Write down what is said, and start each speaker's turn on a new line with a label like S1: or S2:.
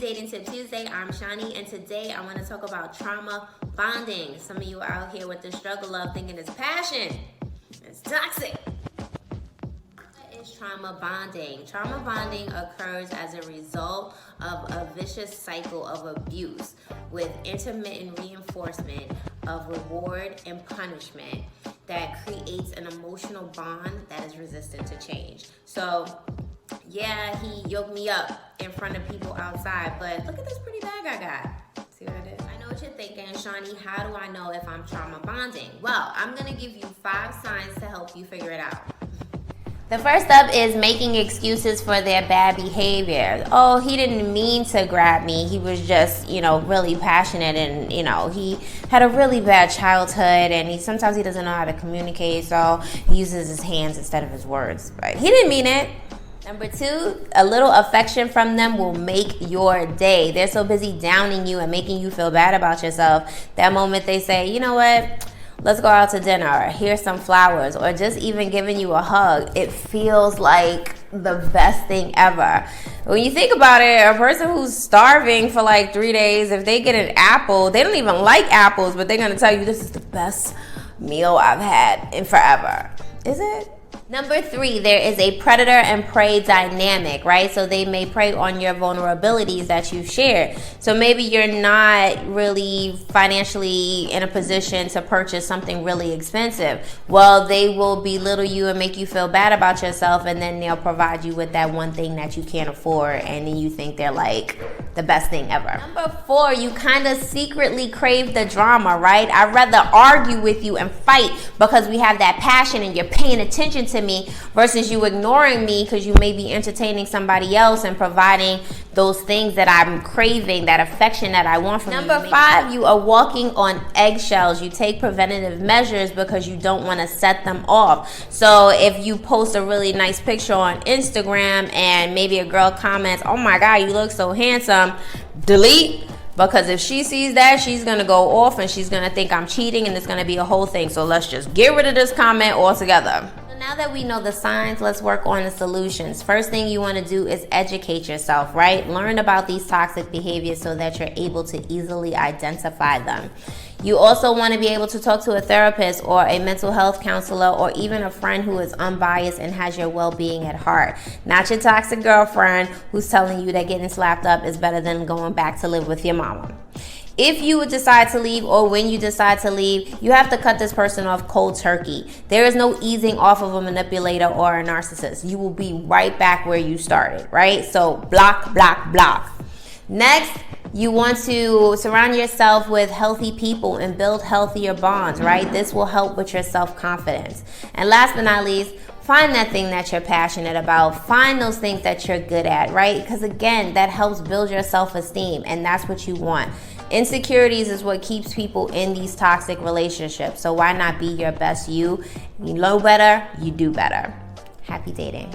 S1: Dating Tip Tuesday. I'm Shani, and today I want to talk about trauma bonding. Some of you are out here with the struggle of thinking it's passion. It's toxic. What is trauma bonding? Trauma bonding occurs as a result of a vicious cycle of abuse with intermittent reinforcement of reward and punishment that creates an emotional bond that is resistant to change. So, yeah, he yoked me up in front of people outside, but look at this pretty bag I got. See what I did? I know what you're thinking, Shawnee, how do I know if I'm trauma bonding? Well, I'm gonna give you 5 signs to help you figure it out. The first up is making excuses for their bad behavior. Oh, he didn't mean to grab me. He was just, really passionate, and, he had a really bad childhood, and sometimes he doesn't know how to communicate, so he uses his hands instead of his words. But he didn't mean it. Number 2, a little affection from them will make your day. They're so busy downing you and making you feel bad about yourself. That moment they say, you know what? Let's go out to dinner, or here's some flowers, or just even giving you a hug. It feels like the best thing ever. When you think about it, a person who's starving for like 3 days, if they get an apple, they don't even like apples, but they're going to tell you this is the best meal I've had in forever. Is it? Number 3, there is a predator and prey dynamic, right? So they may prey on your vulnerabilities that you've shared. So maybe you're not really financially in a position to purchase something really expensive. Well, they will belittle you and make you feel bad about yourself, and then they'll provide you with that one thing that you can't afford, and then you think they're like the best thing ever. Number 4, you kind of secretly crave the drama, right? I'd rather argue with you and fight because we have that passion and you're paying attention to me versus you ignoring me because you may be entertaining somebody else and providing those things that I'm craving, that affection that I want from you. Number 5, you are walking on eggshells. You take preventative measures because you don't want to set them off. So if you post a really nice picture on Instagram and maybe a girl comments, oh my God, you look so handsome, delete. Because if she sees that, she's going to go off and she's going to think I'm cheating, and it's going to be a whole thing. So let's just get rid of this comment altogether. Now that we know the signs, let's work on the solutions. First thing you want to do is educate yourself, right? Learn about these toxic behaviors so that you're able to easily identify them. You also want to be able to talk to a therapist or a mental health counselor, or even a friend who is unbiased and has your well-being at heart. Not your toxic girlfriend who's telling you that getting slapped up is better than going back to live with your mama. If you would decide to leave, or when you decide to leave, you have to cut this person off cold turkey. There is no easing off of a manipulator or a narcissist. You will be right back where you started, right? So block, block, block. Next, you want to surround yourself with healthy people and build healthier bonds, right? This will help with your self-confidence. And last but not least, find that thing that you're passionate about. Find those things that you're good at, right? Because again, that helps build your self-esteem, and that's what you want. Insecurities is what keeps people in these toxic relationships. So why not be your best you? You know better, you do better. Happy dating.